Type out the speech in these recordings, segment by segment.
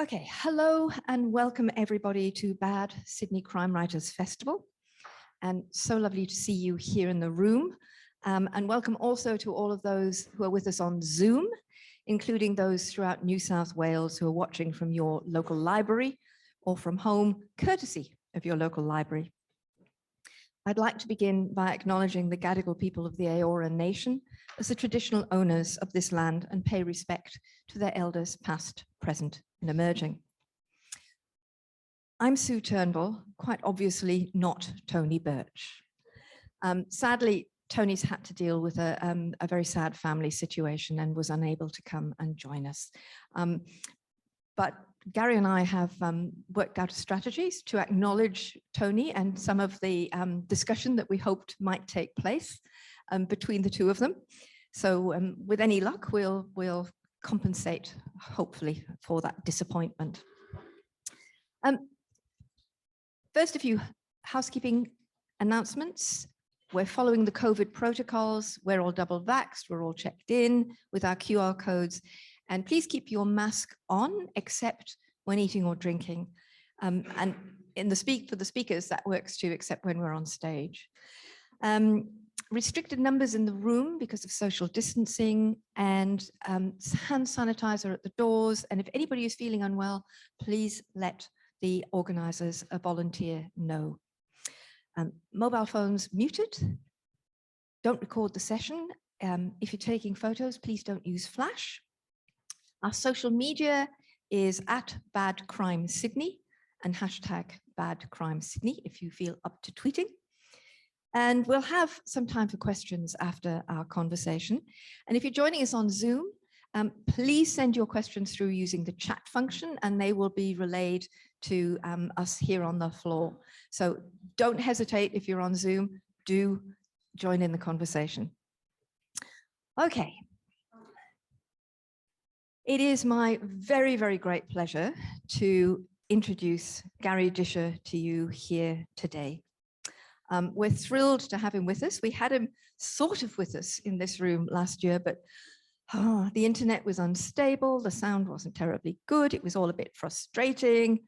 Okay, hello and welcome everybody to Bad Sydney Crime Writers Festival. And so lovely to see you here in the room. And welcome also to all of those who are with us on Zoom, including those throughout New South Wales who are watching from your local library or from home, courtesy of your local library. I'd like to begin by acknowledging the Gadigal people of the Eora Nation as the traditional owners of this land and pay respect to their elders past, present and emerging. I'm Sue Turnbull, quite obviously not Tony Birch. Sadly, Tony's had to deal with a very sad family situation and was unable to come and join us. But Garry and I have worked out strategies to acknowledge Tony and some of the discussion that we hoped might take place between the two of them. So with any luck, we'll compensate, hopefully, for that disappointment. First, a few housekeeping announcements. We're following the COVID protocols. We're all double vaxxed. We're all checked in with our QR codes. And please keep your mask on, except when eating or drinking. And for the speakers, that works too, except when we're on stage. Restricted numbers in the room because of social distancing, and hand sanitizer at the doors. And if anybody is feeling unwell, please let the organizers, a volunteer, know. Mobile phones muted. Don't record the session. If you're taking photos, please don't use flash. Our social media is @BadCrimeSydney and #BadCrimeSydney if you feel up to tweeting. And we'll have some time for questions after our conversation. And if you're joining us on Zoom, please send your questions through using the chat function and they will be relayed to us here on the floor. So don't hesitate if you're on Zoom, do join in the conversation. Okay. It is my very, very great pleasure to introduce Garry Disher to you here today. We're thrilled to have him with us. We had him sort of with us in this room last year, but the internet was unstable. The sound wasn't terribly good. It was all a bit frustrating,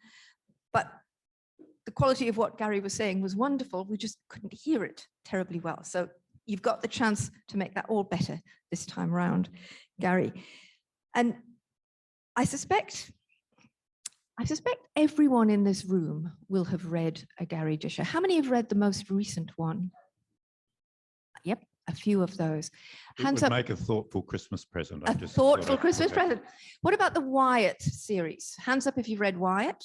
but the quality of what Garry was saying was wonderful. We just couldn't hear it terribly well. So you've got the chance to make that all better this time around, Garry. And I suspect everyone in this room will have read a Garry Disher. How many have read the most recent one? Yep, a few of those. Hands up. Make a thoughtful Christmas present. A thoughtful Christmas present. What about the Wyatt series? Hands up if you've read Wyatt.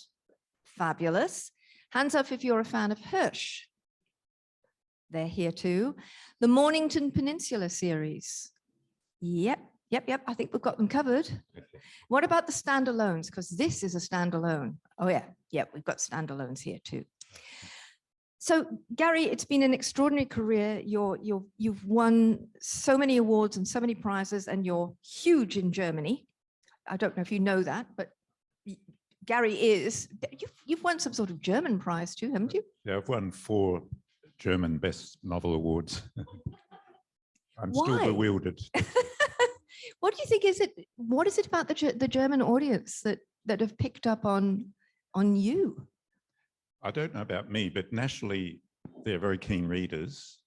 Fabulous. Hands up if you're a fan of Hirsch. They're here too. The Mornington Peninsula series. Yep. I think we've got them covered. What about the standalones? Because this is a standalone. Oh yeah, we've got standalones here too. So Garry, it's been an extraordinary career. You've won so many awards and so many prizes, and you're huge in Germany. I don't know if you know that, but Garry is. You've won some sort of German prize too, haven't you? Yeah, I've won 4 German Best Novel Awards. I'm still bewildered. What do you think what is it about the German audience that have picked up on you? I don't know about me, but nationally, they're very keen readers,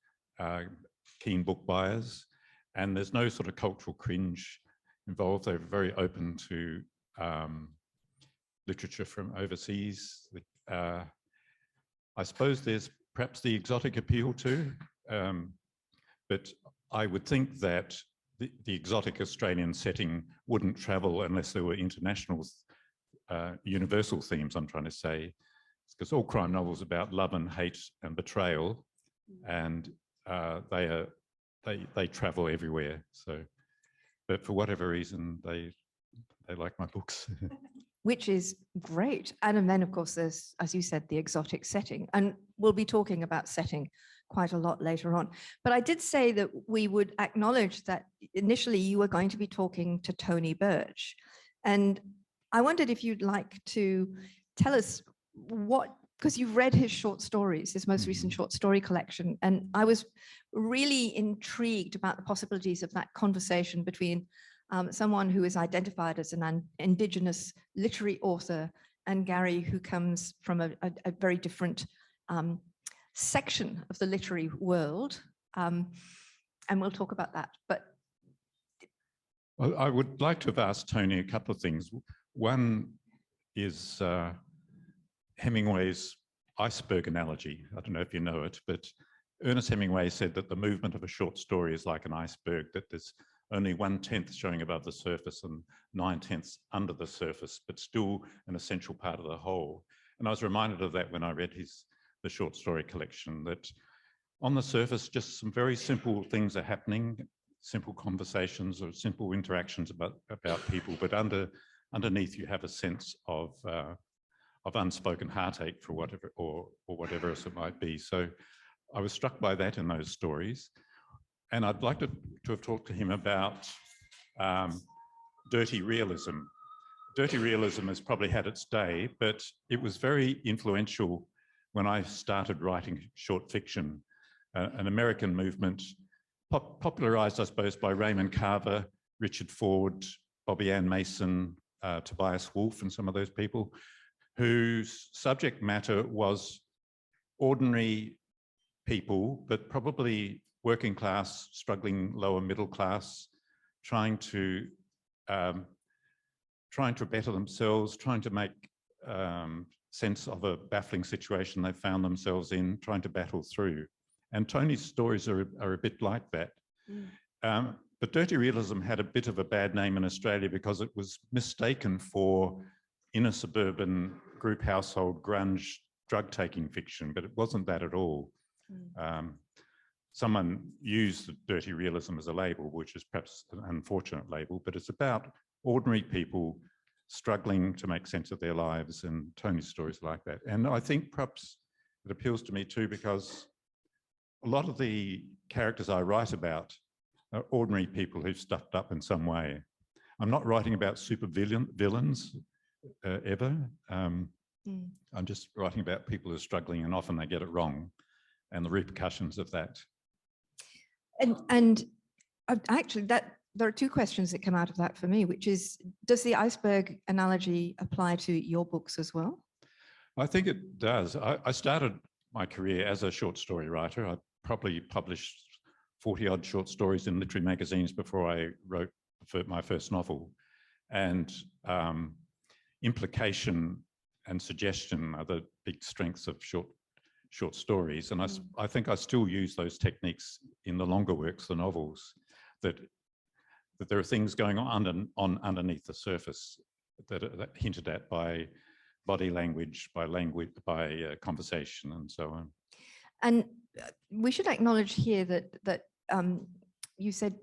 keen book buyers, and there's no sort of cultural cringe involved. They're very open to literature from overseas. I suppose there's perhaps the exotic appeal too, but I would think that the exotic Australian setting wouldn't travel unless there were international, universal themes, I'm trying to say, because all crime novels are about love and hate and betrayal, and they travel everywhere. So, but for whatever reason, they like my books. Which is great. And then, of course, there's, as you said, the exotic setting, and we'll be talking about setting quite a lot later on. But I did say that we would acknowledge that initially you were going to be talking to Tony Birch. And I wondered if you'd like to tell us because you've read his short stories, his most recent short story collection. And I was really intrigued about the possibilities of that conversation between someone who is identified as an Indigenous literary author, and Garry, who comes from a very different section of the literary world. And we'll talk about that. But well, I would like to have asked Tony a couple of things. One is Hemingway's iceberg analogy. I don't know if you know it, but Ernest Hemingway said that the movement of a short story is like an iceberg, that there's only 1/10 showing above the surface and 9/10 under the surface, but still an essential part of the whole. And I was reminded of that when I read the short story collection, that on the surface, just some very simple things are happening, simple conversations or simple interactions about people, but underneath you have a sense of unspoken heartache for whatever or whatever else it might be. So I was struck by that in those stories, and I'd like to have talked to him about dirty realism. Dirty realism has probably had its day, but it was very influential when I started writing short fiction. An American movement popularized, I suppose, by Raymond Carver, Richard Ford, Bobby Ann Mason, Tobias Wolff, and some of those people, whose subject matter was ordinary people, but probably working class, struggling lower middle class, trying to better themselves, trying to make sense of a baffling situation they found themselves in, trying to battle through. And Tony's stories are a bit like that. But dirty realism had a bit of a bad name in Australia because it was mistaken for inner suburban group household grunge drug-taking fiction, but it wasn't that at all. Someone used dirty realism as a label, which is perhaps an unfortunate label, but it's about ordinary people struggling to make sense of their lives, and Tony's stories like that. And I think perhaps it appeals to me too, because a lot of the characters I write about are ordinary people who've stuffed up in some way. I'm not writing about super villains ever. I'm just writing about people who are struggling, and often they get it wrong, and the repercussions of that. And actually, there are two questions that come out of that for me, which is, does the iceberg analogy apply to your books as well? I think it does. I started my career as a short story writer. I probably published 40-odd short stories in literary magazines before I wrote my first novel. And implication and suggestion are the big strengths of short stories. And I think I still use those techniques in the longer works, the novels, that there are things going on underneath the surface that are hinted at by body language, by conversation, and so on. And we should acknowledge here that you said,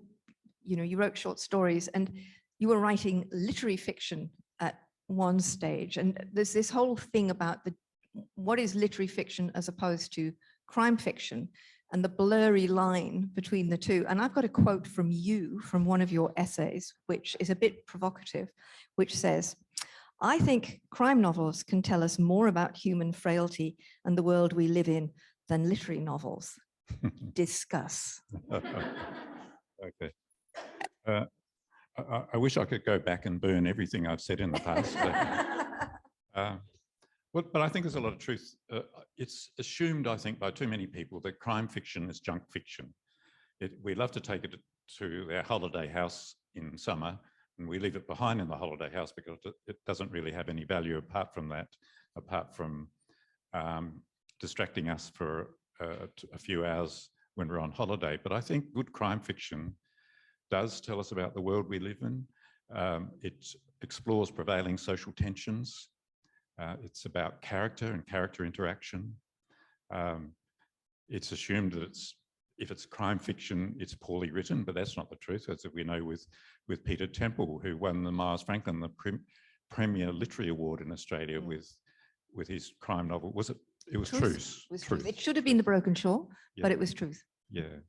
you wrote short stories and you were writing literary fiction at one stage. And there's this whole thing about what is literary fiction as opposed to crime fiction, and the blurry line between the two. And I've got a quote from you from one of your essays, which is a bit provocative, which says, "I think crime novels can tell us more about human frailty and the world we live in than literary novels." Discuss. Okay. I wish I could go back and burn everything I've said in the past. But I think there's a lot of truth. It's assumed, I think, by too many people that crime fiction is junk fiction. We love to take it to our holiday house in summer, and we leave it behind in the holiday house because it doesn't really have any value apart from that, apart from distracting us for a few hours when we're on holiday. But I think good crime fiction does tell us about the world we live in. It explores prevailing social tensions. It's about character and character interaction. It's assumed that if it's crime fiction, it's poorly written, but that's not the truth, as we know with Peter Temple, who won the Miles Franklin, the Premier Literary Award in Australia with his crime novel. It was Truth. Truth. It should have been The Broken Shore, but it was Truth. Yeah.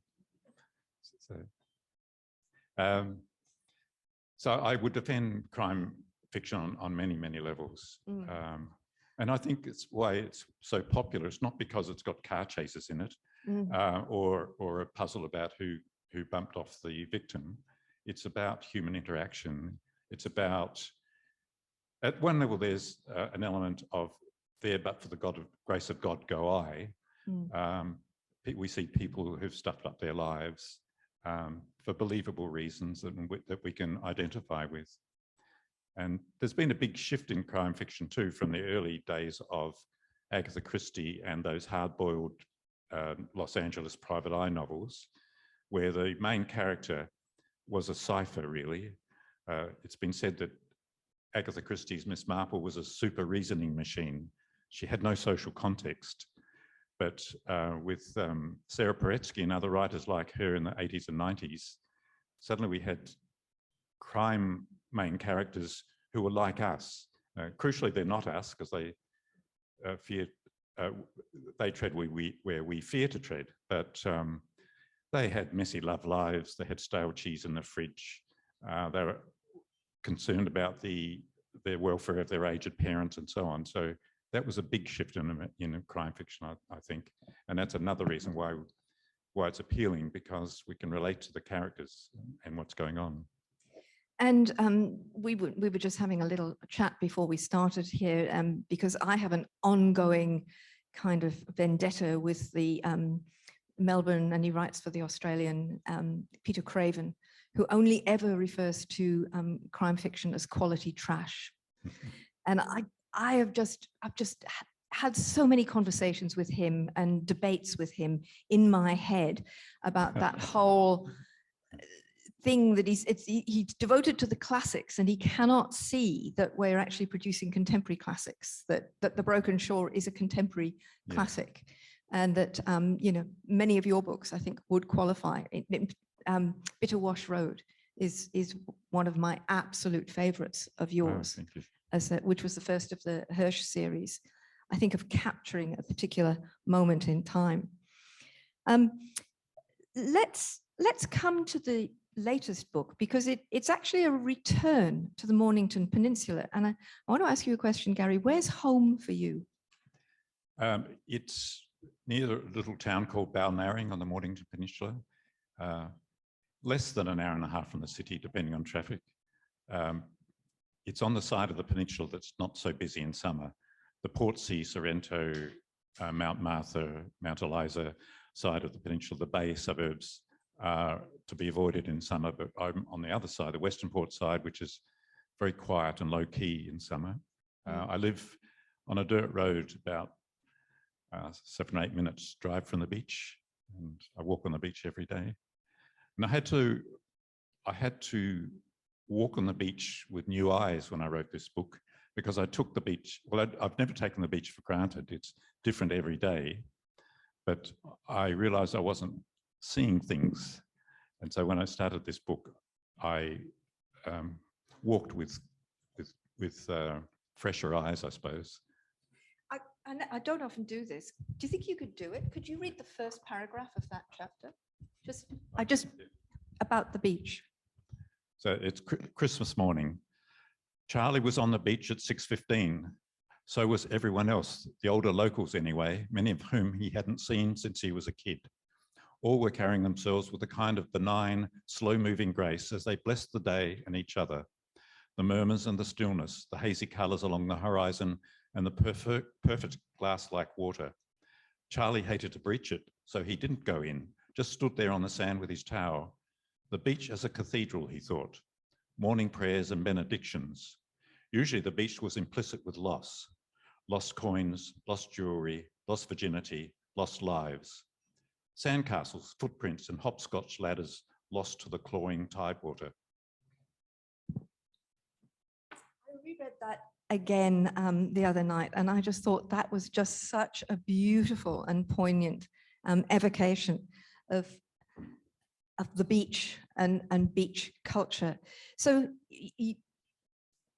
So I would defend crime fiction on many, many levels. And I think it's why it's so popular. It's not because it's got car chases in it or a puzzle about who bumped off the victim. It's about human interaction. It's about, at one level, there's an element of there, but for the grace of God go I. We see people who've stuffed up their lives for believable reasons that we can identify with. And there's been a big shift in crime fiction too, from the early days of Agatha Christie and those hard-boiled Los Angeles private eye novels, where the main character was a cipher, really. It's been said that Agatha Christie's Miss Marple was a super reasoning machine. She had no social context. But with Sarah Paretsky and other writers like her in the 80s and 90s, suddenly we had crime main characters who were like us. Crucially, they're not us, because they tread where we fear to tread. But they had messy love lives. They had stale cheese in the fridge. They were concerned about the welfare of their aged parents and so on. So that was a big shift in crime fiction, I think. And that's another reason why it's appealing, because we can relate to the characters and what's going on. And we were just having a little chat before we started here, because I have an ongoing kind of vendetta with the Melbourne, and he writes for the Australian, Peter Craven, who only ever refers to crime fiction as quality trash. And I've just had so many conversations with him and debates with him in my head about that whole thing that he's devoted to the classics, and he cannot see that we're actually producing contemporary classics, that The Broken Shore is a contemporary classic, and that you know, many of your books I think would qualify. Bitter Wash Road is one of my absolute favorites of yours. Oh, thank you. Which was the first of the Hirsch series, I think, of capturing a particular moment in time. Let's come to the latest book, because it's actually a return to the Mornington Peninsula. And I want to ask you a question, Garry. Where's home for you? It's near a little town called Balnarring on the Mornington Peninsula, less than an hour and a half from the city, depending on traffic. It's on the side of the peninsula that's not so busy in summer. The Portsea, Sorrento, Mount Martha, Mount Eliza side of the peninsula, the bay suburbs are to be avoided in summer, but I'm on the other side, the Western Port side, which is very quiet and low key in summer. I live on a dirt road about 7 or 8 minutes drive from the beach, and I walk on the beach every day. And I had to walk on the beach with new eyes when I wrote this book, because I took the beach, well, I've never taken the beach for granted. It's different every day, but I realized I wasn't seeing things. And so when I started this book, I walked with fresher eyes, I suppose. I don't often do this. Do you think you could do it? Could you read the first paragraph of that chapter? About the beach. So it's Christmas morning. Charlie was on the beach at 6:15. So was everyone else, the older locals anyway, many of whom he hadn't seen since he was a kid. All were carrying themselves with a kind of benign, slow-moving grace as they blessed the day and each other. The murmurs and the stillness, the hazy colours along the horizon, and the perfect glass-like water. Charlie hated to breach it, so he didn't go in, just stood there on the sand with his towel. The beach as a cathedral, he thought. Morning prayers and benedictions. Usually the beach was implicit with loss. Lost coins, lost jewelry, lost virginity, lost lives. Sandcastles, footprints, and hopscotch ladders lost to the clawing tidewater. I reread that again the other night, and I just thought that was just such a beautiful and poignant evocation of the beach and beach culture. So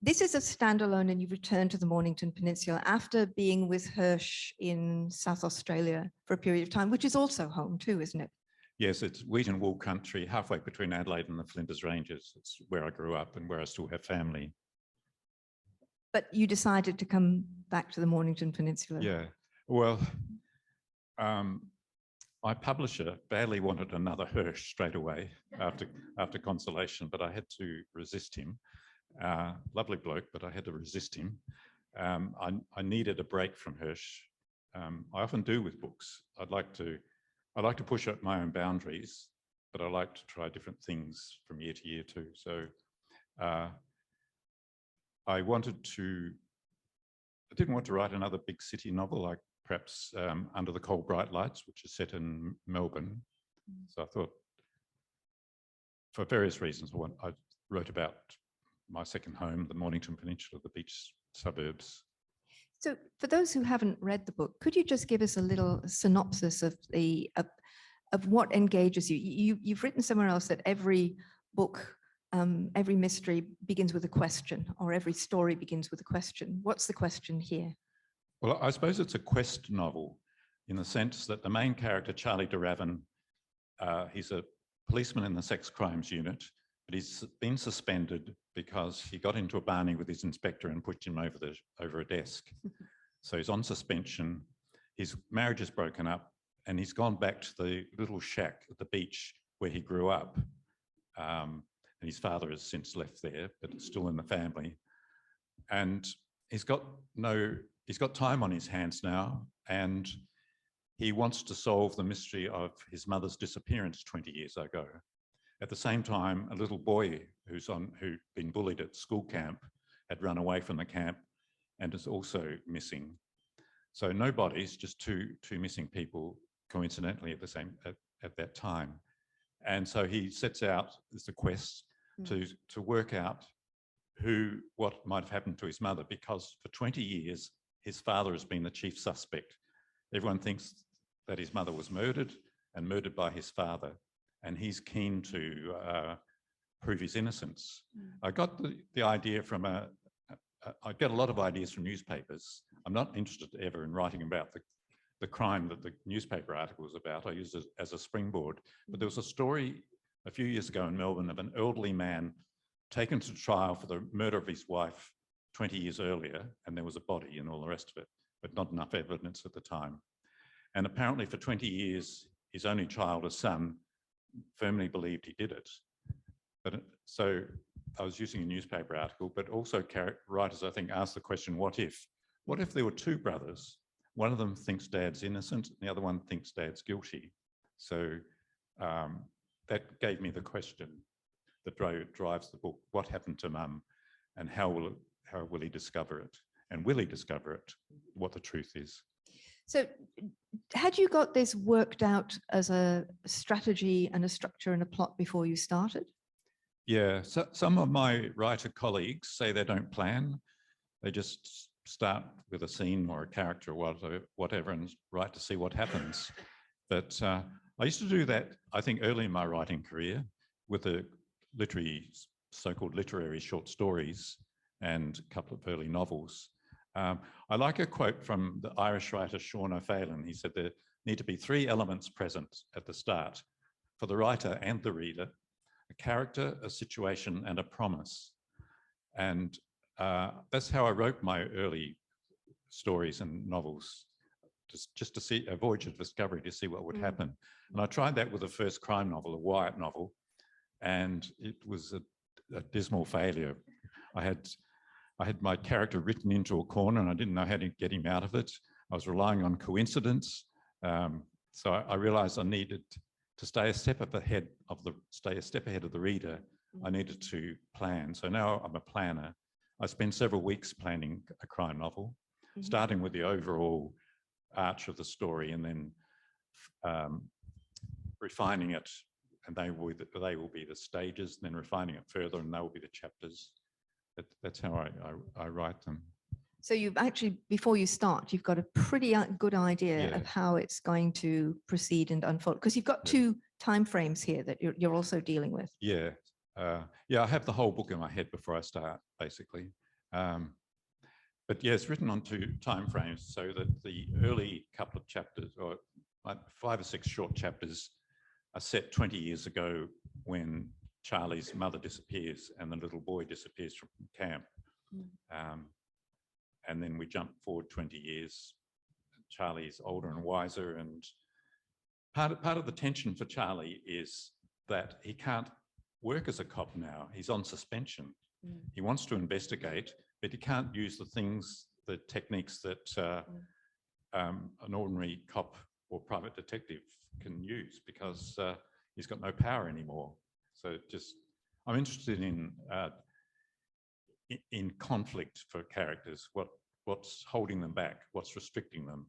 this is a standalone, and you return to the Mornington Peninsula after being with Hirsch in South Australia for a period of time, which is also home too, isn't it? Yes, it's wheat and wool country, halfway between Adelaide and the Flinders Ranges. It's where I grew up and where I still have family. But you decided to come back to the Mornington Peninsula. Yeah, well, My publisher badly wanted another Hirsch straight away after Consolation, but I had to resist him. Lovely bloke, but I had to resist him. I needed a break from Hirsch. I often do with books. I like to push up my own boundaries, but I like to try different things from year to year too. So I didn't want to write another big city novel like perhaps Under the Cold Bright Lights, which is set in Melbourne. So I thought, for various reasons, I wrote about my second home, the Mornington Peninsula, the beach suburbs. So for those who haven't read the book, could you just give us a little synopsis of what engages you? You've written somewhere else that every book, every mystery begins with a question, or every story begins with a question. What's the question here? Well, I suppose it's a quest novel in the sense that the main character, Charlie Deravin, he's a policeman in the sex crimes unit, but he's been suspended because he got into a barney with his inspector and pushed him over a desk. So he's on suspension. His marriage is broken up, and he's gone back to the little shack at the beach where he grew up. And his father has since left there, but it's still in the family. And he's got time on his hands now, and he wants to solve the mystery of his mother's disappearance 20 years ago. At the same time, a little boy who'd been bullied at school camp had run away from the camp and is also missing. So no bodies, just two missing people, coincidentally at that time. And so he sets out as a quest to work out what might have happened to his mother, because for 20 years, his father has been the chief suspect. Everyone thinks that his mother was murdered and murdered by his father, and he's keen to prove his innocence. I got the idea from I get a lot of ideas from newspapers. I'm not interested ever in writing about the crime that the newspaper article was about. I use it as a springboard. But there was a story a few years ago in Melbourne of an elderly man taken to trial for the murder of his wife 20 years earlier, and there was a body and all the rest of it, but not enough evidence at the time. And apparently for 20 years, his only child, a son, firmly believed he did it. But so I was using a newspaper article, but also writers, I think, asked the question, what if? What if there were two brothers? One of them thinks dad's innocent, and the other one thinks dad's guilty. So that gave me the question that drives the book. What happened to Mum, and how will he discover it? And will he discover it, what the truth is? So had you got this worked out as a strategy and a structure and a plot before you started? Yeah, so some of my writer colleagues say they don't plan. They just start with a scene or a character or whatever and write to see what happens. But I used to do that, I think, early in my writing career with the so-called literary short stories and a couple of early novels. I like a quote from the Irish writer Sean O'Phelan. He said there need to be three elements present at the start for the writer and the reader: a character, a situation, and a promise. And that's how I wrote my early stories and novels, just to see a voyage of discovery, to see what would happen. And I tried that with the first crime novel, a Wyatt novel, and it was a dismal failure. I had my character written into a corner and I didn't know how to get him out of it. I was relying on coincidence. So I realized I needed to stay a step ahead of the reader. I needed to plan. So now I'm a planner. I spend several weeks planning a crime novel, starting with the overall arch of the story and then refining it, and they will be the stages, and then refining it further, and they will be the chapters. That's how I write them. So you've actually, before you start, you've got a pretty good idea of how it's going to proceed and unfold, because you've got two time frames here that you're also dealing with. Yeah, I have the whole book in my head before I start, basically. But yeah, it's written on two time frames, so that the early couple of chapters, or like 5 or 6 short chapters, are set 20 years ago when Charlie's mother disappears and the little boy disappears from camp. And then we jump forward 20 years. Charlie's older and wiser, and part of the tension for Charlie is that he can't work as a cop now. He's on suspension. He wants to investigate, but he can't use the techniques that an ordinary cop or private detective can use because he's got no power anymore. So I'm interested in conflict for characters. What's holding them back? What's restricting them?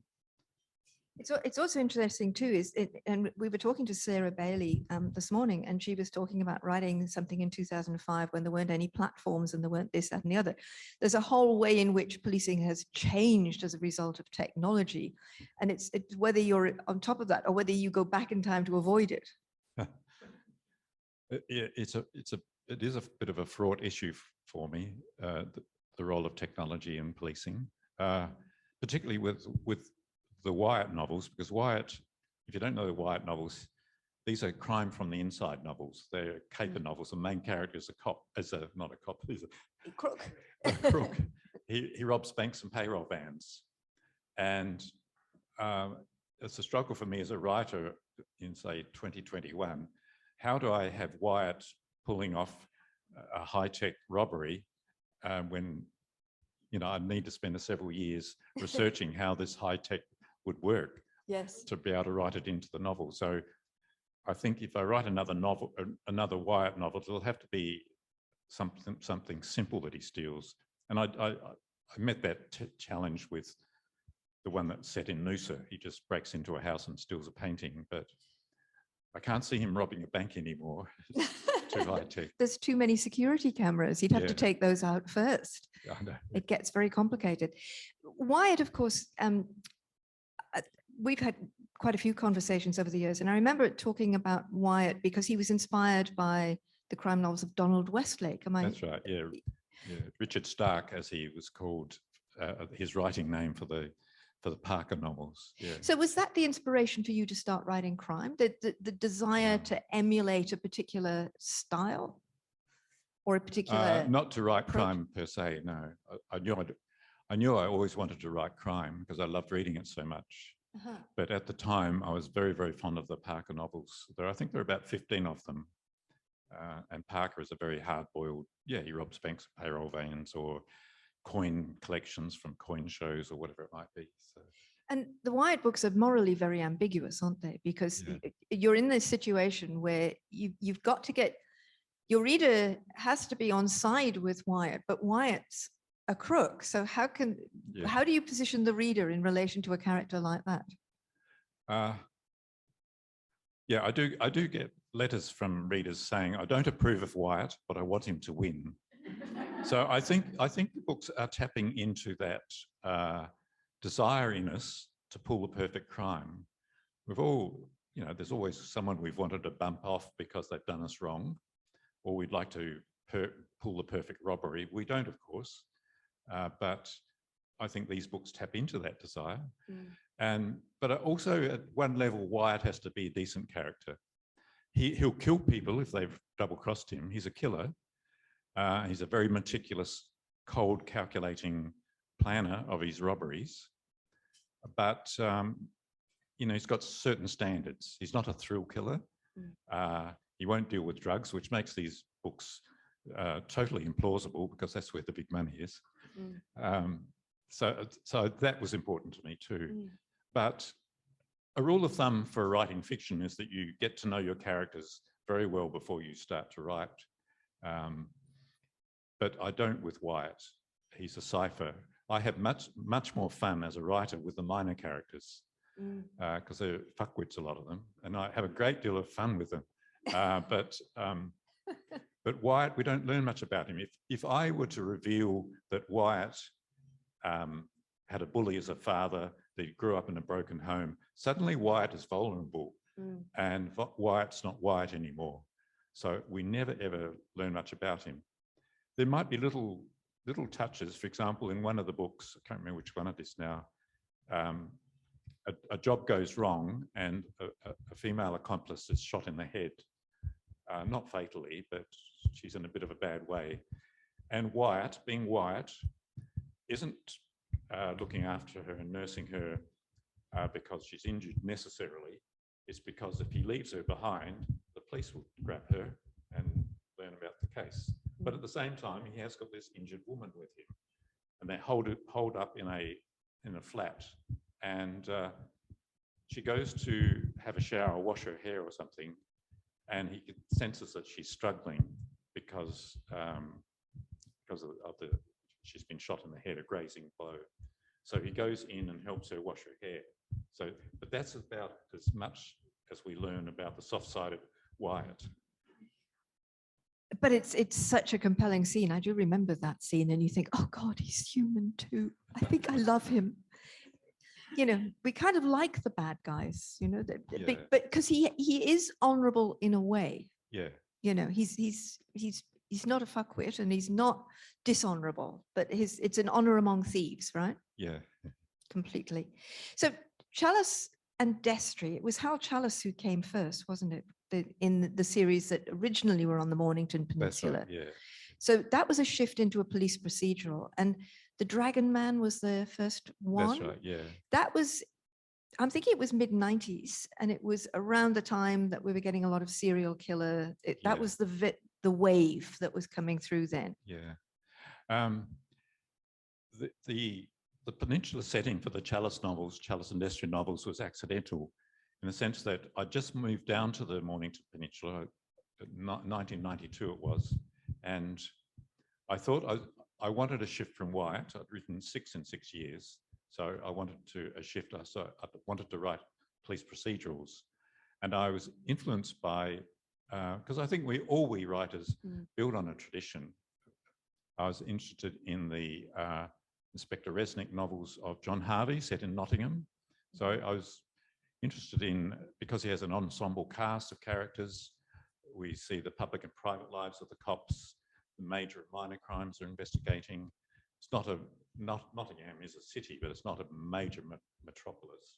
It's also interesting too, and we were talking to Sarah Bailey this morning, and she was talking about writing something in 2005 when there weren't any platforms and there weren't this, that, and the other. There's a whole way in which policing has changed as a result of technology, and it's whether you're on top of that or whether you go back in time to avoid it. It is a bit of a fraught issue for me, the role of technology in policing, particularly with the Wyatt novels, because Wyatt, if you don't know the Wyatt novels, these are crime from the inside novels. They're caper novels. The main character is not a cop, he's a crook. A crook. He robs banks and payroll vans. And it's a struggle for me as a writer in, say, 2021. How do I have Wyatt pulling off a high-tech robbery when, I need to spend several years researching how this high-tech would work, yes, to be able to write it into the novel. So I think if I write another Wyatt novel, it'll have to be something simple that he steals. And I met that challenge with the one that's set in Noosa. He just breaks into a house and steals a painting, but I can't see him robbing a bank anymore. It's too high tech. There's too many security cameras. You'd have to take those out first. I know. It gets very complicated. Wyatt, of course, we've had quite a few conversations over the years, and I remember talking about Wyatt because he was inspired by the crime novels of Donald Westlake. That's right, yeah. Richard Stark, as he was called, his writing name for the Parker novels. Yeah. So was that the inspiration for you to start writing crime? The desire to emulate a particular style or a particular... not to write crime per se, no. I knew I always wanted to write crime because I loved reading it so much. But at the time, I was very, very fond of the Parker novels. I think there are about 15 of them. And Parker is a very hard-boiled, he robs banks of payroll vans or coin collections from coin shows or whatever it might be. So. And the Wyatt books are morally very ambiguous, aren't they? Because you're in this situation where you've got to get, your reader has to be on side with Wyatt, but Wyatt's a crook. So how do you position the reader in relation to a character like that? I do get letters from readers saying, I don't approve of Wyatt, but I want him to win. So I think the books are tapping into that desire in us to pull the perfect crime. We've all, there's always someone we've wanted to bump off because they've done us wrong, or we'd like to pull the perfect robbery. We don't, of course. But I think these books tap into that desire. But also at one level, Wyatt has to be a decent character. He'll kill people if they've double-crossed him. He's a killer. He's a very meticulous, cold, calculating planner of his robberies. But, he's got certain standards. He's not a thrill killer. He won't deal with drugs, which makes these books totally implausible because that's where the big money is. So that was important to me too. But a rule of thumb for writing fiction is that you get to know your characters very well before you start to write. But I don't with Wyatt. He's a cipher. I have much more fun as a writer with the minor characters because they're fuckwits, a lot of them, and I have a great deal of fun with them. But Wyatt, we don't learn much about him. If I were to reveal that Wyatt had a bully as a father, that he grew up in a broken home, suddenly Wyatt is vulnerable and Wyatt's not Wyatt anymore. So we never, ever learn much about him. There might be little touches. For example, in one of the books, I can't remember which one it is now, a job goes wrong and a female accomplice is shot in the head. Not fatally, but she's in a bit of a bad way. And Wyatt, being Wyatt, isn't looking after her and nursing her because she's injured necessarily. is because if he leaves her behind, the police will grab her and learn about the case. But at the same time, he has got this injured woman with him, and they hold up in a flat, and she goes to have a shower, wash her hair or something, and he senses that she's struggling because she's been shot in the head, a grazing blow. So he goes in and helps her wash her hair. So, but that's about as much as we learn about the soft side of Wyatt. But it's such a compelling scene. I do remember that scene, and you think, oh God, he's human too. I think I love him. You know, we kind of like the bad guys, you know, but because he is honorable in a way. Yeah. You know, he's not a fuckwit, and he's not dishonorable, but it's an honor among thieves, right? Yeah. Completely. So Chalice and Destry, it was Hal Chalice who came first, wasn't it? In the series that originally were on the Mornington Peninsula. That's right, yeah. So that was a shift into a police procedural, and The Dragon Man was the first one. That's right, yeah. That was, I'm thinking it was mid-90s, and it was around the time that we were getting a lot of serial killer. That was the wave that was coming through then. Yeah. The peninsula setting for the Chalice novels, Chalice and Destry novels, was accidental in the sense that I just moved down to the Mornington Peninsula, 1992 it was, and I thought I wanted a shift from Wyatt. I'd written 6 in 6 years, so I wanted a shift. So I wanted to write police procedurals, and I was influenced by, because I think all we writers build on a tradition. I was interested in the Inspector Resnick novels of John Harvey set in Nottingham. So I was interested in, because he has an ensemble cast of characters, we see the public and private lives of the cops, the major and minor crimes they're investigating. It's Nottingham is a city, but it's not a major metropolis.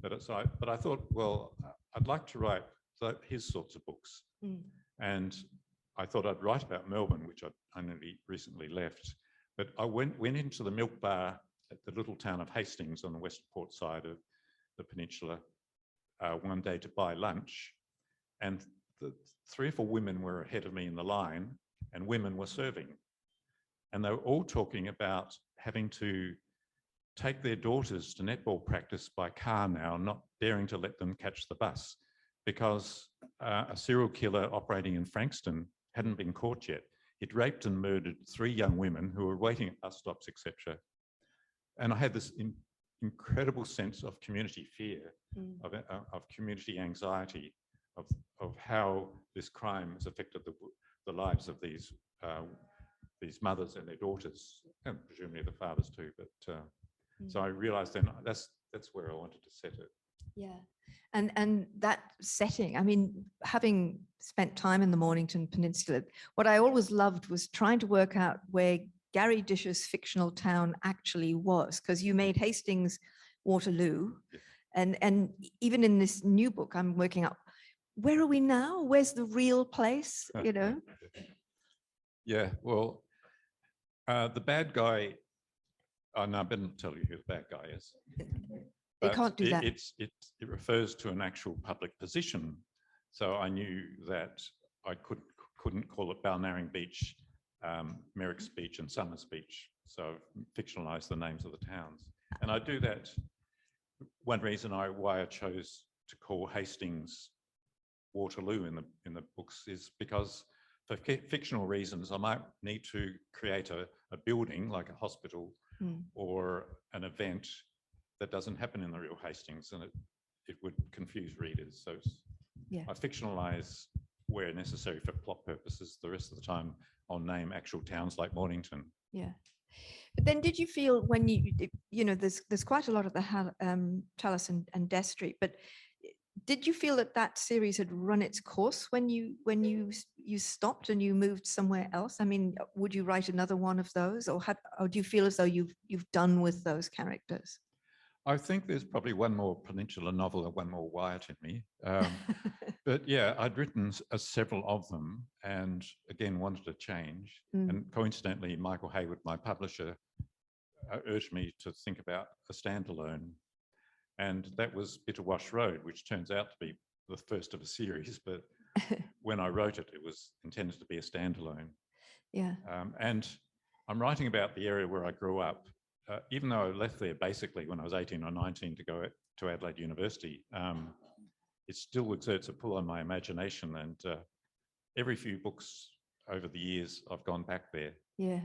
But I thought, well, I'd like to write his sorts of books. And I thought I'd write about Melbourne, which I only recently left. But I went into the milk bar at the little town of Hastings on the western port side of the peninsula one day to buy lunch. And the 3 or 4 women were ahead of me in the line, and women were serving. And they were all talking about having to take their daughters to netball practice by car now, not daring to let them catch the bus, because a serial killer operating in Frankston hadn't been caught yet. He'd raped and murdered 3 young women who were waiting at bus stops, etc. And I had this incredible sense of community fear, of community anxiety, of how this crime has affected the lives of these mothers and their daughters, and presumably the fathers too. But so I realised then that's where I wanted to set it. Yeah, and that setting, I mean, having spent time in the Mornington Peninsula, what I always loved was trying to work out where Garry Disher's fictional town actually was, because you made Hastings Waterloo, and even in this new book I'm working out, where are we now? Where's the real place? You know? Yeah, well, the bad guy. Oh no, I better not tell you who the bad guy is. You can't do that. It refers to an actual public position, so I knew that I couldn't call it Balnarring Beach, Merrick's Beach, and Summers Beach. So I've fictionalised the names of the towns, and I do that. One reason why I chose to call Hastings Waterloo in the books is because for fictional reasons I might need to create a building like a hospital or an event that doesn't happen in the real Hastings, and it would confuse readers. So I fictionalise where necessary for plot purposes. The rest of the time I'll name actual towns like Mornington. Yeah. But then did you feel when you know, there's quite a lot of the Chalice and Destry, but did you feel that series had run its course when you stopped and you moved somewhere else? I mean, would you write another one of those, or do you feel as though you've done with those characters? I think there's probably one more Peninsula novel and one more Wyatt in me. But yeah, I'd written several of them and again wanted to change. And coincidentally, Michael Hayward, my publisher, urged me to think about a standalone. And that was Bitterwash Road, which turns out to be the first of a series, but when I wrote it, it was intended to be a standalone. Yeah. And I'm writing about the area where I grew up, even though I left there basically when I was 18 or 19 to go to Adelaide University. It still exerts a pull on my imagination, and every few books over the years, I've gone back there. Yeah.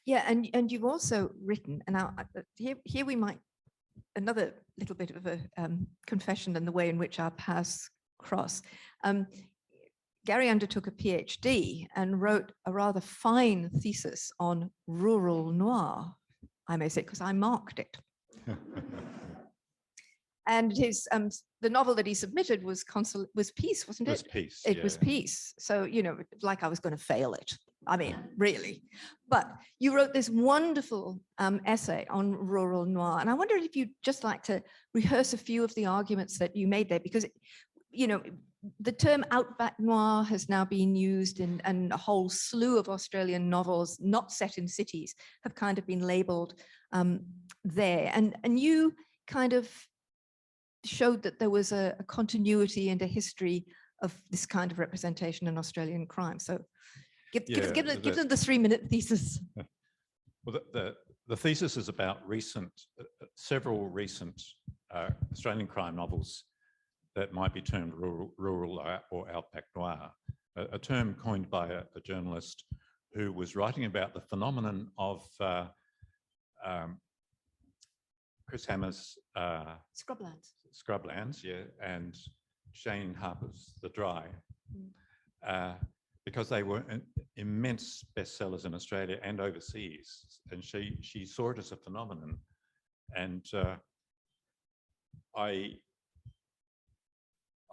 Yeah, and you've also written, and now here we might, another little bit of a confession in the way in which our paths cross. Garry undertook a PhD and wrote a rather fine thesis on rural noir, I may say, because I marked it. And his the novel that he submitted was Peace, wasn't it? It was Peace. It was Peace. So, you know, like I was going to fail it. I mean, really. But you wrote this wonderful essay on rural noir. And I wonder if you'd just like to rehearse a few of the arguments that you made there, because, you know, the term outback noir has now been used in, and a whole slew of Australian novels not set in cities have kind of been labeled there. And you kind of showed that there was a continuity and a history of this kind of representation in Australian crime. So give them the 3-minute thesis. Well, the thesis is about several recent Australian crime novels that might be termed rural or outback noir, a term coined by a journalist who was writing about the phenomenon of Chris Hammer's Scrublands, yeah, and Jane Harper's The Dry, because they were immense bestsellers in Australia and overseas, and she saw it as a phenomenon. And I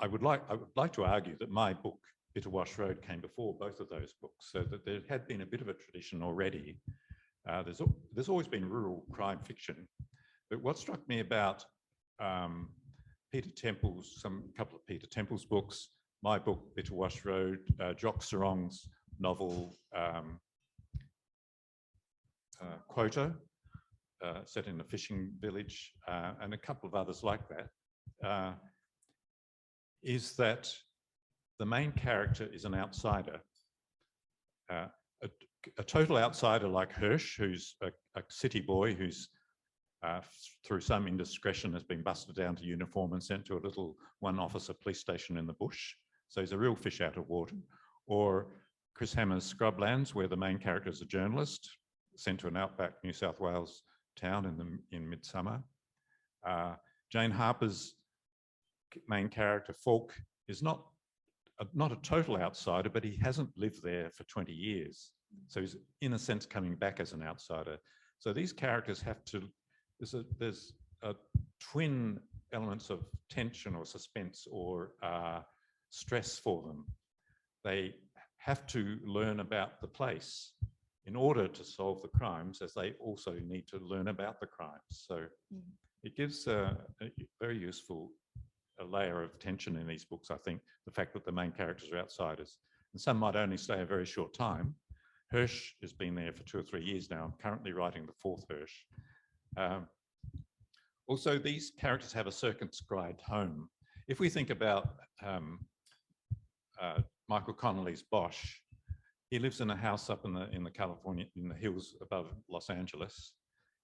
would like to argue that my book Bitterwash Road came before both of those books, so that there had been a bit of a tradition already. There's always been rural crime fiction, but what struck me about Peter Temple's, couple of Peter Temple's books, my book Bitterwash Road, Jock Sarong's novel Quota, set in a fishing village, and a couple of others like that, is that the main character is an outsider, a total outsider like Hirsch, who's a city boy who's through some indiscretion has been busted down to uniform and sent to a little one-officer police station in the bush. So he's a real fish out of water. Or Chris Hammer's Scrublands, where the main character is a journalist sent to an outback New South Wales town in midsummer. Jane Harper's main character, Falk, is not a total outsider, but he hasn't lived there for 20 years. So he's, in a sense, coming back as an outsider. So these characters have to, there's a twin elements of tension or suspense or stress for them. They have to learn about the place in order to solve the crimes, as they also need to learn about the crimes. So it gives a very useful layer of tension in these books, I think, the fact that the main characters are outsiders. And some might only stay a very short time. Hirsch has been there for 2 or 3 years now. I'm currently writing the 4th Hirsch. Also, these characters have a circumscribed home. If we think about Michael Connolly's Bosch, he lives in a house up in the California, in the hills above Los Angeles.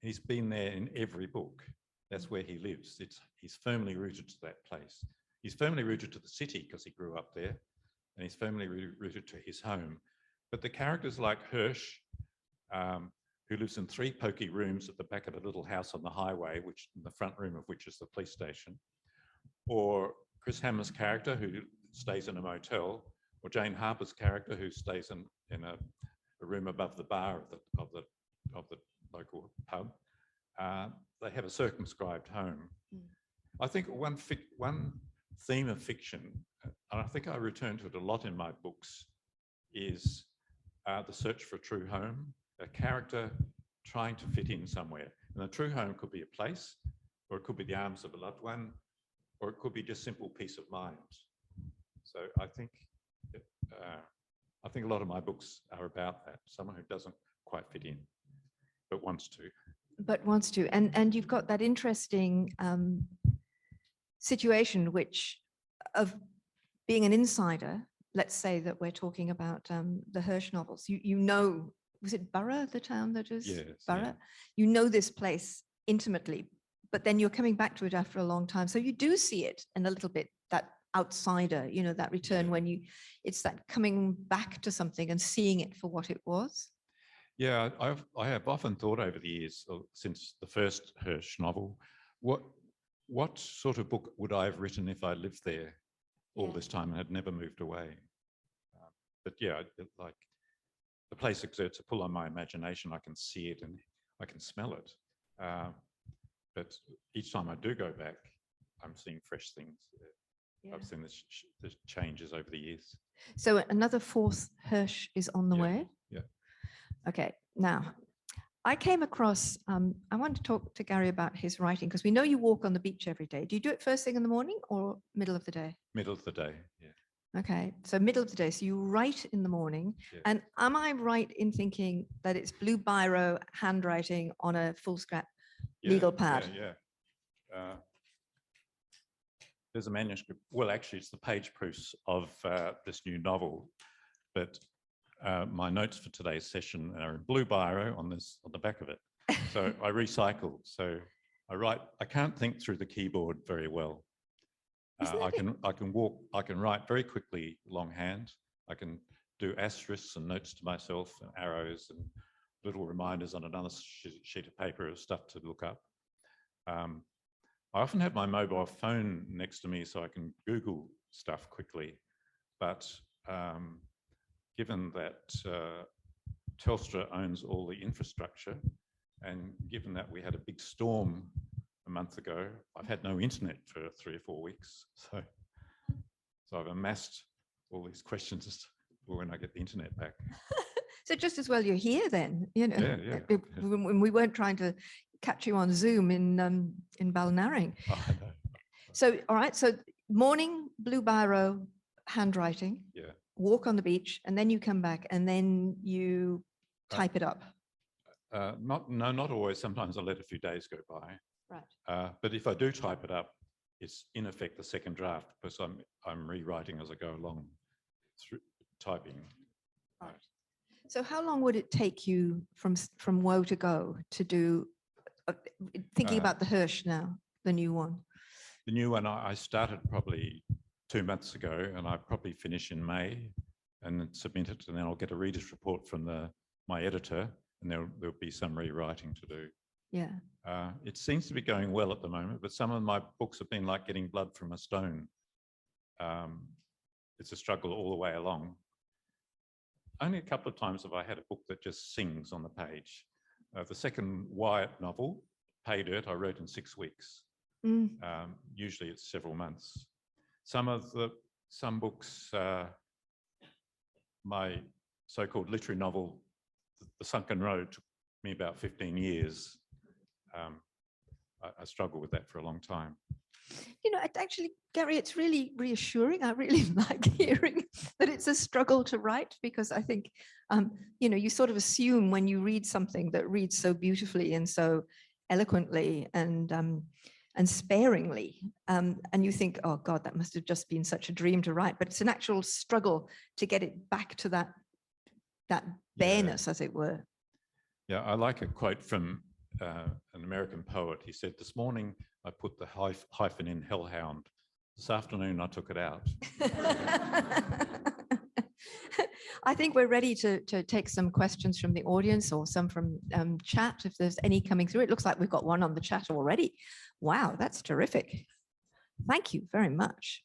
He's been there in every book. That's where he lives. He's firmly rooted to that place. He's firmly rooted to the city because he grew up there, and he's firmly rooted to his home. But the characters like Hirsch, who lives in 3 pokey rooms at the back of a little house on the highway, which in the front room of which is the police station, or Chris Hammer's character who stays in a motel, or Jane Harper's character who stays in a room above the bar of the local pub, they have a circumscribed home. I think one theme of fiction, and I think I return to it a lot in my books, is the search for a true home, a character trying to fit in somewhere. And a true home could be a place, or it could be the arms of a loved one, or it could be just simple peace of mind. So I think a lot of my books are about that, someone who doesn't quite fit in, but wants to. but wants to. And you've got that interesting situation which of being an insider. Let's say that we're talking about the Hirsch novels. You know, was it Borough, the town that is? Yes, Borough? yeah. You know this place intimately, but then you're coming back to it after a long time. So you do see it in a little bit, that outsider, you know, that return when it's that coming back to something and seeing it for what it was. Yeah, I have often thought over the years, since the first Hirsch novel, what sort of book would I have written if I lived there all this time and had never moved away? But yeah, like the place exerts a pull on my imagination. I can see it and I can smell it. But each time I do go back, I'm seeing fresh things. I've seen the changes over the years. So another fourth Hirsch is on the way? Yeah. Okay, now I came across, I want to talk to Garry about his writing, because we know you walk on the beach every day. Do you do it first thing in the morning or middle of the day? Middle of the day, yeah. Okay, so middle of the day. So you write in the morning. Yeah. And am I right in thinking that it's blue biro handwriting on a full scrap legal pad? Yeah. There's a manuscript. Well, actually, it's the page proofs of this new novel, but my notes for today's session are in blue biro on the back of it. So I recycle. So I can't think through the keyboard very well. I can write very quickly longhand. I can do asterisks and notes to myself and arrows and little reminders on another sheet of paper of stuff to look up. I often have my mobile phone next to me so I can Google stuff quickly, but given that Telstra owns all the infrastructure, and given that we had a big storm a month ago, I've had no internet for 3 or 4 weeks. So I've amassed all these questions for when I get the internet back. So just as well you're here then, you know. Yeah. When we weren't trying to catch you on Zoom in Balnarring. Oh, I know. So, all right, so morning, blue biro, handwriting. Yeah. Walk on the beach, and then you come back and then you type it up. Not always. Sometimes I let a few days go by. Right. But if I do type it up, it's in effect the second draft, because I'm rewriting as I go along through typing. Right. So how long would it take you from woe to go to do, thinking about the Hirsch now, the new one? The new one, I started probably 2 months ago, and I probably finish in May and then submit it, and then I'll get a reader's report from my editor, and there'll be some rewriting to do. Yeah. It seems to be going well at the moment, but some of my books have been like getting blood from a stone. It's a struggle all the way along. Only a couple of times have I had a book that just sings on the page. The second Wyatt novel, Pay Dirt, I wrote in 6 weeks. Usually it's several months. Some books, my so-called literary novel, The Sunken Road, took me about 15 years. I struggled with that for a long time. You know, actually, Garry, it's really reassuring. I really like hearing that it's a struggle to write, because I think, you know, you sort of assume when you read something that reads so beautifully and so eloquently and sparingly, and you think, oh God, that must have just been such a dream to write. But it's an actual struggle to get it back to that bareness, as it were. Yeah, I like a quote from an American poet. He said, "This morning I put the hyphen in hellhound. This afternoon I took it out." I think we're ready to take some questions from the audience, or some from chat, if there's any coming through. It looks like we've got one on the chat already. Wow, that's terrific. Thank you very much.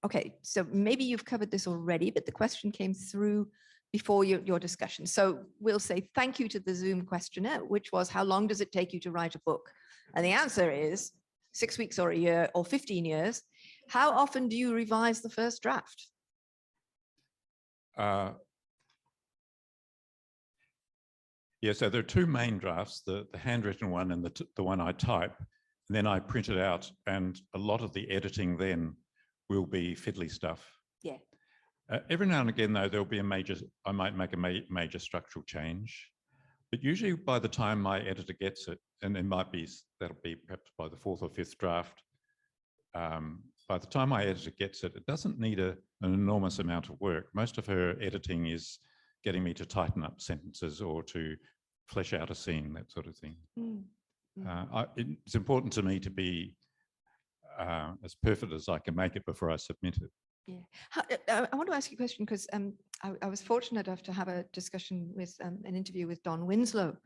Okay, so maybe you've covered this already, but the question came through before your discussion. So we'll say thank you to the Zoom questionnaire, which was, how long does it take you to write a book? And the answer is 6 weeks or a year or 15 years. How often do you revise the first draft? Yeah, so there are two main drafts, the handwritten one and the one I type, and then I print it out, and a lot of the editing then will be fiddly stuff. Yeah. Every now and again, though, there'll be I might make a major structural change. But usually by the time my editor gets it, and that'll be perhaps by the 4th or 5th draft, by the time my editor gets it, it doesn't need an enormous amount of work. Most of her editing is getting me to tighten up sentences or to flesh out a scene, that sort of thing. It's important to me to be as perfect as I can make it before I submit it. Yeah, I want to ask you a question because I was fortunate enough to have a discussion with an interview with Don Winslow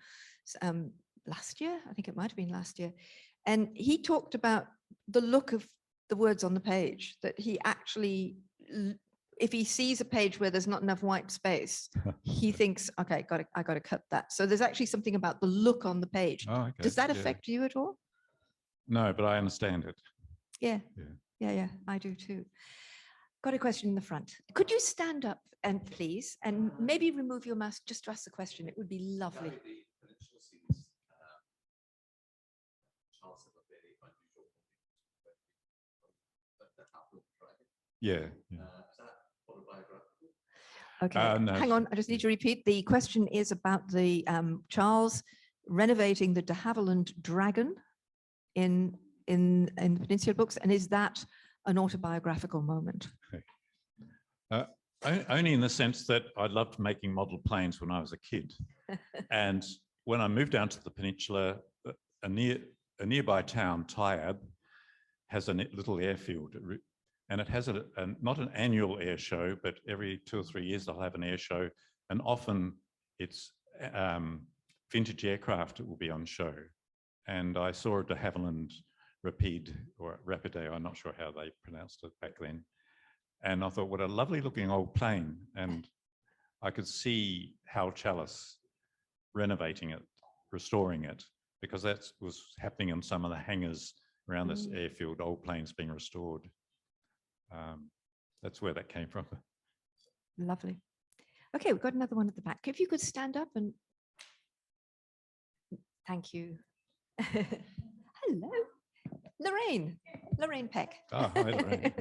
last year. I think it might have been last year. And he talked about the look of the words on the page, that he actually, if he sees a page where there's not enough white space, he thinks, okay, I got to cut that. So there's actually something about the look on the page. Oh, okay. Does that affect you at all? No, but I understand it. Yeah, I do too. Got a question in the front. Could you stand up and please, and maybe remove your mask just to ask the question? It would be lovely. Yeah. Okay, no. Hang on. I just need to repeat. The question is about the Charles renovating the de Havilland Dragon in the Peninsula books, and is that an autobiographical moment? Only in the sense that I loved making model planes when I was a kid. And when I moved down to the peninsula, a nearby town, Tyab, has a little airfield. And it has not an annual air show, but every 2 or 3 years they'll have an air show. And often it's vintage aircraft that will be on show. And I saw a de Havilland Rapide, or Rapide, I'm not sure how they pronounced it back then. And I thought, what a lovely looking old plane. And I could see Hal Chalice renovating it, restoring it, because that was happening in some of the hangars around this airfield, old planes being restored. That's where that came from. Lovely. Okay, we've got another one at the back. If you could stand up and... Thank you. Hello. Lorraine Peck. Oh, hi, Lorraine.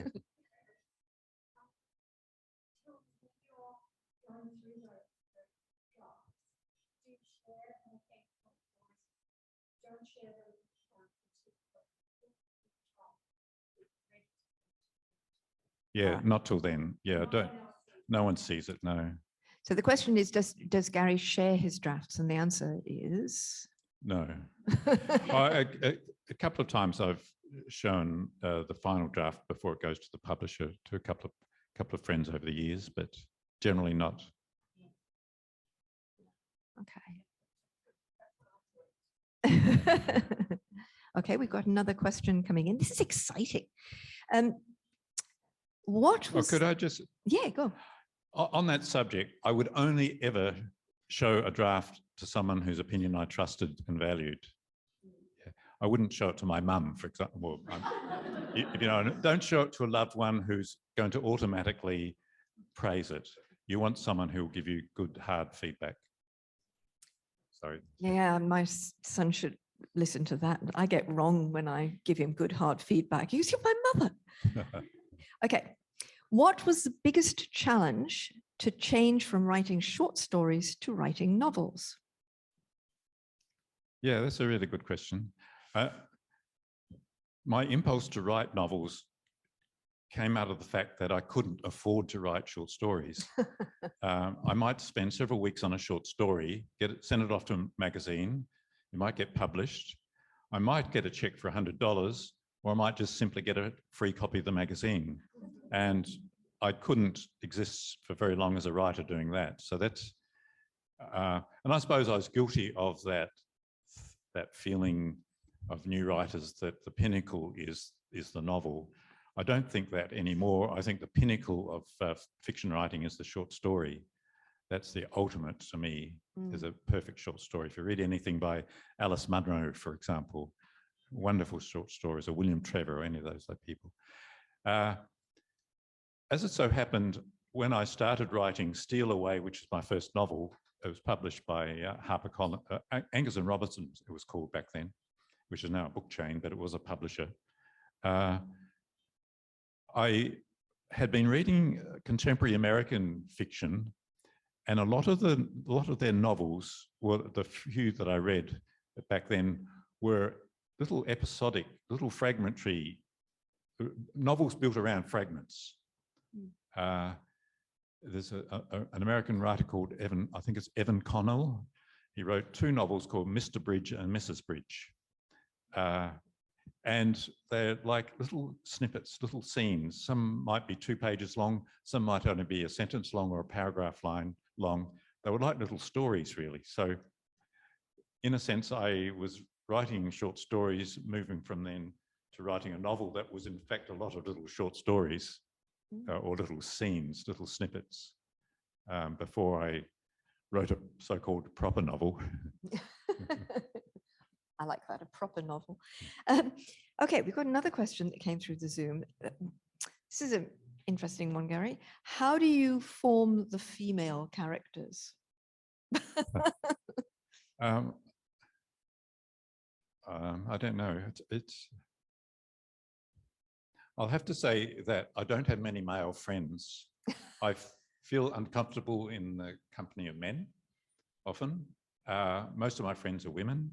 Yeah, not till then. Yeah, no one sees it, no. So the question is, does Garry share his drafts? And the answer is... No. A couple of times I've shown the final draft before it goes to the publisher to a couple of friends over the years, but generally not. Okay. Okay, we've got another question coming in. This is exciting. What was... could I just... Yeah, go. On that subject, I would only ever show a draft to someone whose opinion I trusted and valued. Yeah. I wouldn't show it to my mum, for example. Don't show it to a loved one who's going to automatically praise it. You want someone who will give you good, hard feedback. Sorry. Yeah, my son should listen to that. I get wrong when I give him good, hard feedback. You're my mother. Okay. What was the biggest challenge to change from writing short stories to writing novels? Yeah, that's a really good question. My impulse to write novels came out of the fact that I couldn't afford to write short stories. I might spend several weeks on a short story, send it off to a magazine, it might get published, I might get a check for $100, or I might just simply get a free copy of the magazine. And I couldn't exist for very long as a writer doing that. So that's, and I suppose I was guilty of that feeling of new writers that the pinnacle is the novel. I don't think that anymore. I think the pinnacle of fiction writing is the short story. That's the ultimate to me, is a perfect short story. If you read anything by Alice Munro, for example, wonderful short stories, or William Trevor, or any of those people. As it so happened, when I started writing Steal Away, which is my first novel, it was published by HarperCollins, Angus and Robertson, it was called back then, which is now a book chain, but it was a publisher. I had been reading contemporary American fiction, And a lot of their novels, well, the few that I read back then, were little episodic, little fragmentary novels built around fragments. There's an American writer called Evan, I think it's Evan Connell. He wrote 2 novels called Mr. Bridge and Mrs. Bridge. And they're like little snippets, little scenes. Some might be 2 pages long, some might only be a sentence long or a paragraph line long. They were like little stories, really. So in a sense, I was writing short stories, moving from then to writing a novel that was in fact a lot of little short stories or little scenes, little snippets, before I wrote a so-called proper novel. I like that, a proper novel. Okay, we've got another question that came through the Zoom. This is an interesting one, Garry. How do you form the female characters? I don't know. I'll have to say that I don't have many male friends. I feel uncomfortable in the company of men, often. Most of my friends are women,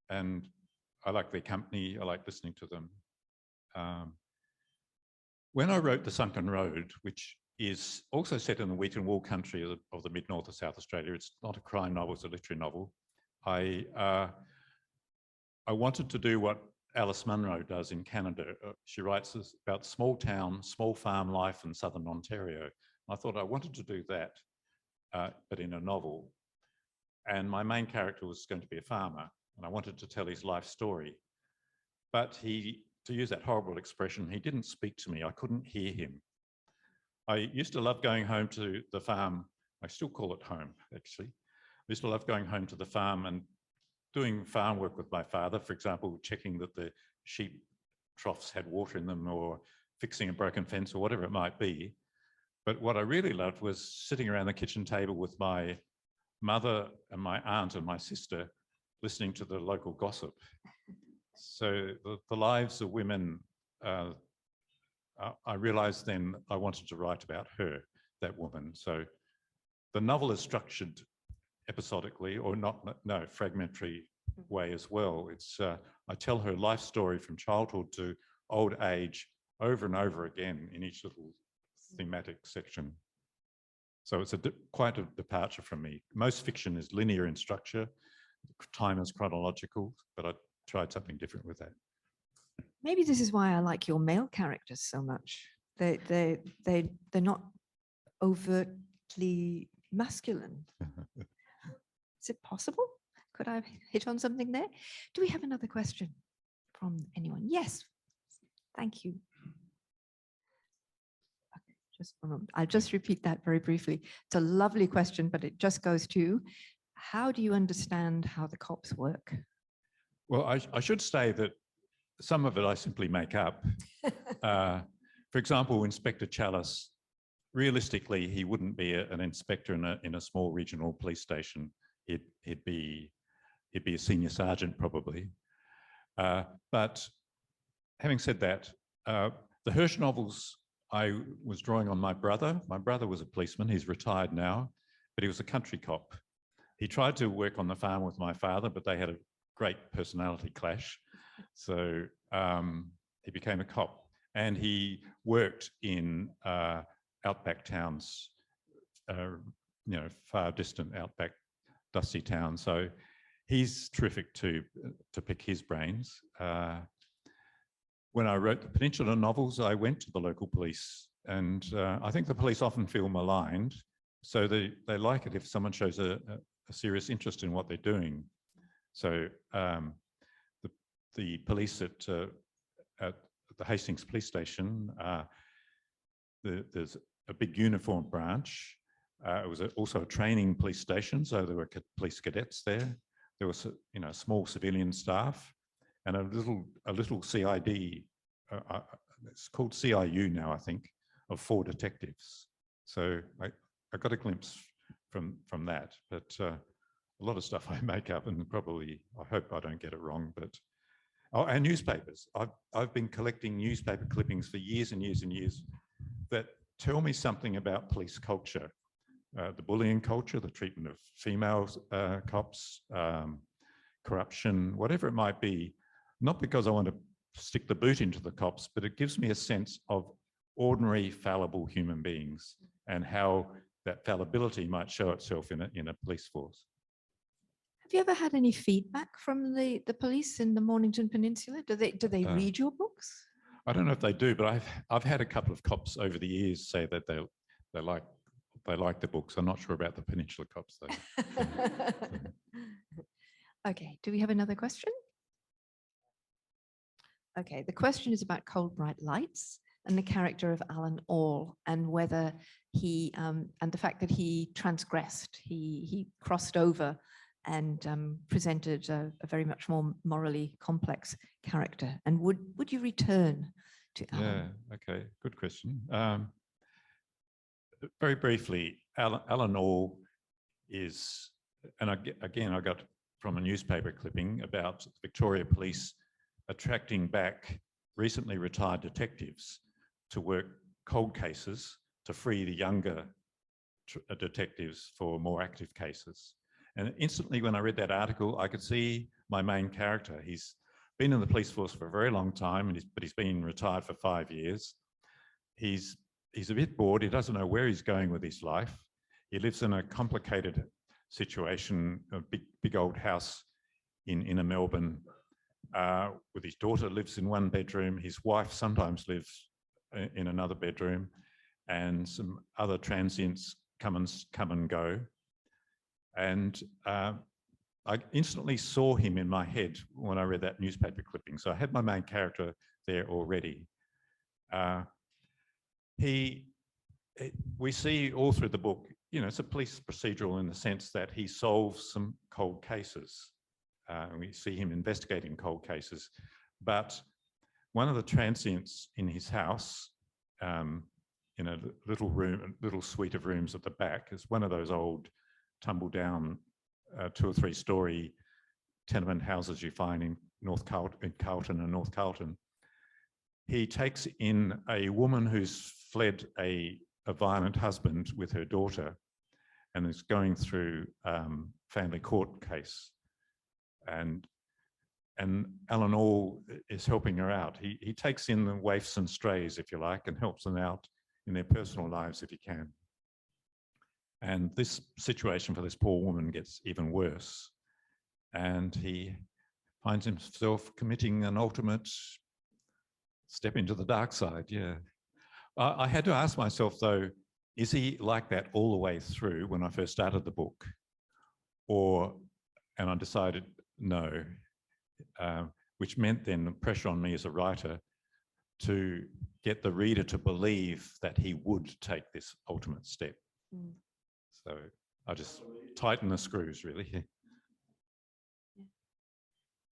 and I like their company. I like listening to them. When I wrote The Sunken Road, which is also set in the wheat and wool country of the mid-north of South Australia, it's not a crime novel, it's a literary novel. I wanted to do what Alice Munro does in Canada. She writes about small town, small farm life in southern Ontario. I thought I wanted to do that, but in a novel. And my main character was going to be a farmer, and I wanted to tell his life story. But he, to use that horrible expression, he didn't speak to me. I couldn't hear him. I used to love going home to the farm. I still call it home, actually. I used to love going home to the farm and doing farm work with my father, for example, checking that the sheep troughs had water in them or fixing a broken fence or whatever it might be. But what I really loved was sitting around the kitchen table with my mother and my aunt and my sister listening to the local gossip. So the lives of women, I realised then I wanted to write about her, that woman. So the novel is structured episodically, or no, fragmentary way as well. It's I tell her life story from childhood to old age over and over again in each little thematic section. So it's quite a departure from me. Most fiction is linear in structure, time is chronological, but I tried something different with that. Maybe this is why I like your male characters so much. They're not overtly masculine. Is it possible? Could I hit on something there? Do we have another question from anyone? Yes. Thank you. Okay, just a moment. I'll just repeat that very briefly. It's a lovely question, but it just goes to, how do you understand how the cops work? Well, I should say that some of it I simply make up. For example, Inspector Chalice, realistically, he wouldn't be an inspector in a small regional police station. He'd be a senior sergeant probably. But having said that, the Hirsch novels, I was drawing on my brother. My brother was a policeman. He's retired now, but he was a country cop. He tried to work on the farm with my father, but they had a great personality clash. So he became a cop, and he worked in outback towns, far distant outback dusty town. So he's terrific to pick his brains. When I wrote the Peninsula novels, I went to the local police, and I think the police often feel maligned, so they like it if someone shows a serious interest in what they're doing. So the police at the Hastings police station, there's a big uniform branch. It was also a training police station, so there were police cadets there. There was, small civilian staff, and a little CID. It's called CIU now, I think, of 4 detectives. So I got a glimpse from that, but a lot of stuff I make up, and probably I hope I don't get it wrong. But and newspapers. I've been collecting newspaper clippings for years and years and years that tell me something about police culture. the bullying culture, the treatment of female cops, corruption, whatever it might be, not because I want to stick the boot into the cops, but it gives me a sense of ordinary, fallible human beings and how that fallibility might show itself in a police force. Have you ever had any feedback from the police in the Mornington Peninsula? Do they read your books? I don't know if they do, but I've had a couple of cops over the years say that they like the books. I'm not sure about the Peninsula cops though. Okay, do we have another question? Okay, the question is about Cold Bright Lights and the character of Alan All, and whether he and the fact that he transgressed, he crossed over and presented a very much more morally complex character. And would you return to Alan? Yeah, okay, good question. Very briefly, Alan All is, and again, I got from a newspaper clipping about Victoria Police attracting back recently retired detectives to work cold cases to free the younger detectives for more active cases. And instantly when I read that article, I could see my main character. He's been in the police force for a very long time, but he's been retired for 5 years. He's a bit bored. He doesn't know where he's going with his life. He lives in a complicated situation, a big old house in a Melbourne, with his daughter lives in one bedroom. His wife sometimes lives in another bedroom, and some other transients come and go. And I instantly saw him in my head when I read that newspaper clipping. So I had my main character there already. We see all through the book, you know, it's a police procedural in the sense that he solves some cold cases. We see him investigating cold cases, but one of the transients in his house, in a little suite of rooms at the back, is one of those old tumble down 2 or 3 story tenement houses you find in Carlton and North Carlton. He takes in a woman who's fled a violent husband with her daughter and is going through family court case. And Alan All is helping her out. He takes in the waifs and strays, if you like, and helps them out in their personal lives if he can. And this situation for this poor woman gets even worse. And he finds himself committing an ultimate step into the dark side, yeah. I had to ask myself though, is he like that all the way through when I first started the book? And I decided no, which meant then the pressure on me as a writer to get the reader to believe that he would take this ultimate step. Mm. So I just tighten the screws, really.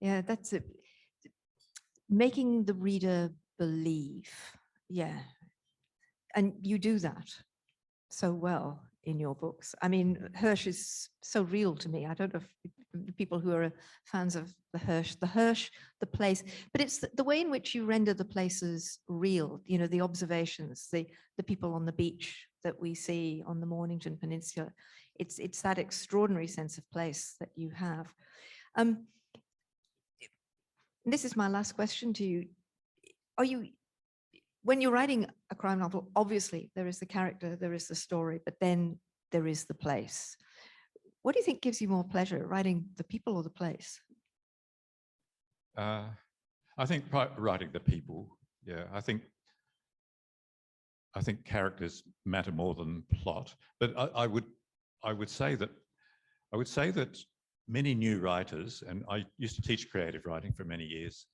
Yeah, that's it. Making the reader believe, yeah. And you do that so well in your books. I mean, Hirsch is so real to me. I don't know if people who are fans of the Hirsch, the place, but it's the way in which you render the places real, you know, the observations, the people on the beach that we see on the Mornington Peninsula. It's that extraordinary sense of place that you have. This is my last question to you. When you're writing a crime novel, obviously there is the character, there is the story, but then there is the place. What do you think gives you more pleasure, writing the people or the place? I think writing the people. Yeah, I think characters matter more than plot. But I would say that many new writers, and I used to teach creative writing for many years.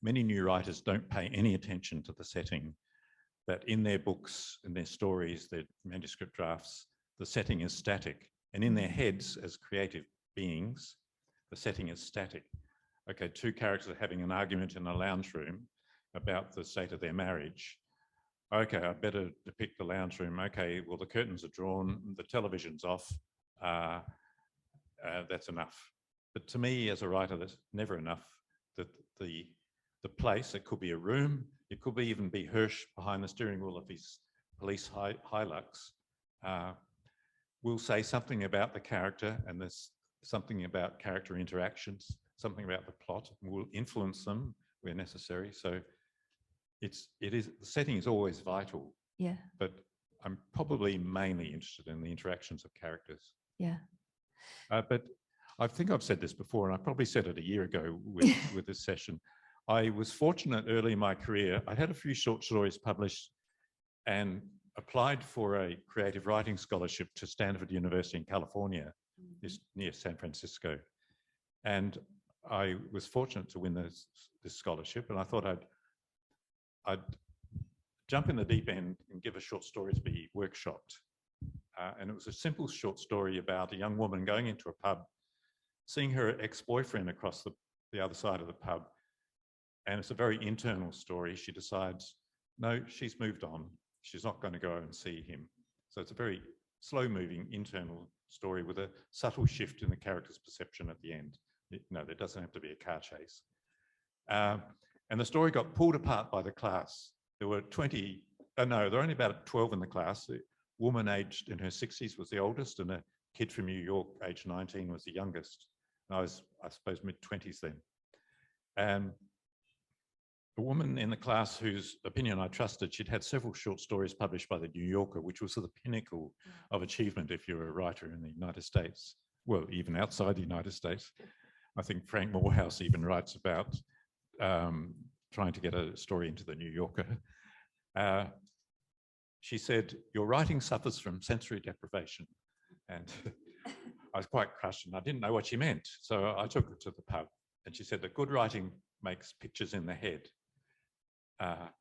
Many new writers don't pay any attention to the setting, that in their books, in their stories, their manuscript drafts, the setting is static. And in their heads as creative beings, the setting is static. Okay, 2 characters are having an argument in a lounge room about the state of their marriage. Okay, I better depict the lounge room. Okay, well, the curtains are drawn, the television's off. That's enough. But to me, as a writer, that's never enough. That the place, it could be a room, it could even be Hirsch behind the steering wheel of his police Hilux. will say something about the character, and there's something about character interactions, something about the plot, and will influence them where necessary. So the setting is always vital. Yeah. But I'm probably mainly interested in the interactions of characters. Yeah. But I think I've said this before, and I probably said it a year ago with this session. I was fortunate early in my career. I had a few short stories published and applied for a creative writing scholarship to Stanford University in California, near San Francisco. And I was fortunate to win this scholarship, and I thought I'd jump in the deep end and give a short story to be workshopped. And it was a simple short story about a young woman going into a pub, seeing her ex-boyfriend across the other side of the pub. And it's a very internal story. She decides, no, she's moved on. She's not going to go and see him. So it's a very slow-moving internal story with a subtle shift in the character's perception at the end. No, there doesn't have to be a car chase. And the story got pulled apart by the class. There were there were only about 12 in the class. A woman aged in her 60s was the oldest, and a kid from New York, aged 19, was the youngest. And I was, I suppose, mid-20s then. And a woman in the class whose opinion I trusted, she'd had several short stories published by the New Yorker, which was the pinnacle of achievement if you're a writer in the United States, well, even outside the United States. I think Frank Morehouse even writes about trying to get a story into the New Yorker. She said, your writing suffers from sensory deprivation. And I was quite crushed, and I didn't know what she meant. So I took her to the pub, and she said that good writing makes pictures in the head.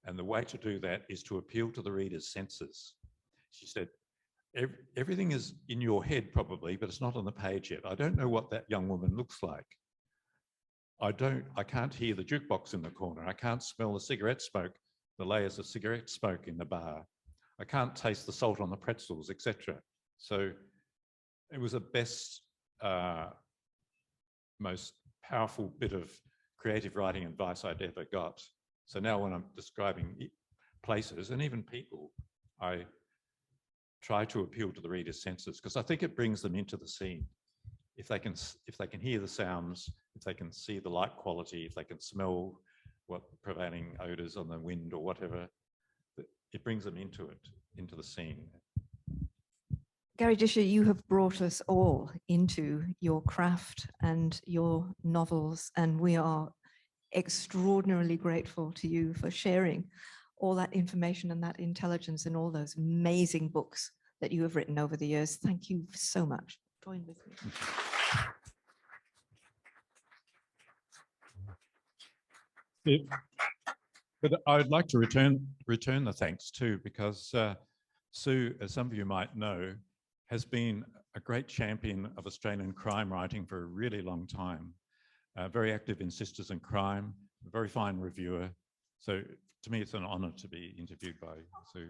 And the way to do that is to appeal to the reader's senses. She said, everything is in your head probably, but it's not on the page yet. I don't know what that young woman looks like. I can't hear the jukebox in the corner. I can't smell the cigarette smoke, the layers of cigarette smoke in the bar. I can't taste the salt on the pretzels, etc. So it was the best, most powerful bit of creative writing advice I'd ever got. So now when I'm describing places and even people, I try to appeal to the reader's senses, because I think it brings them into the scene. If they can hear the sounds, if they can see the light quality, if they can smell what prevailing odors on the wind or whatever, it brings them into it, into the scene. Garry Disher, you have brought us all into your craft and your novels, and we are extraordinarily grateful to you for sharing all that information and that intelligence and all those amazing books that you have written over the years. Thank you so much. Join with me. But I'd like to return the thanks too, because Sue, as some of you might know, has been a great champion of Australian crime writing for a really long time. Very active in Sisters in Crime, a very fine reviewer. So to me, it's an honour to be interviewed by Sue.